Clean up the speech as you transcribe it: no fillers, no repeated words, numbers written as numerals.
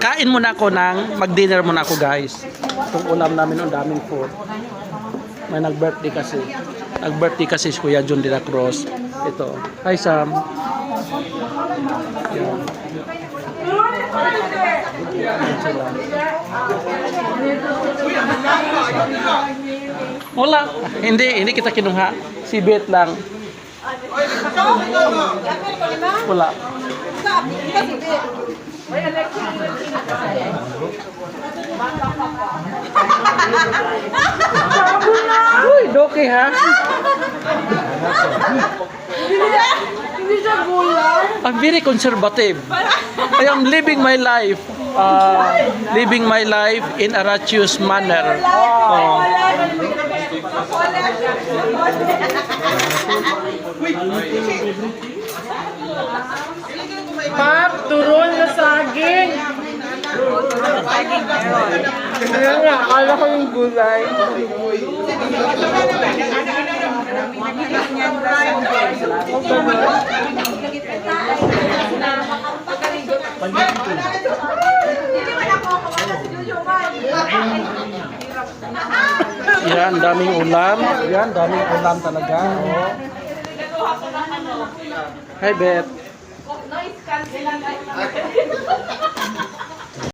Kain muna ako mag-dinner muna ako guys. Itong ulam namin, ang daming food. May nag-birthday kasi. Nag-birthday kasi si Kuya John de la Cruz. Ito. Hi Sam. Yan. Yan sila. Wala. Hindi kita kinuha. Si Bet lang. Wala. Uy, doke ha? Hindi siya gulay. I'm very conservative. I am living my life. Living my life in a righteous manner. Oh. Pap, turon na saging. Kaya nga, akala ko yung gulay. Yan, daming ulam. Yan, daming ulam talaga. Oh. Hi, Beth.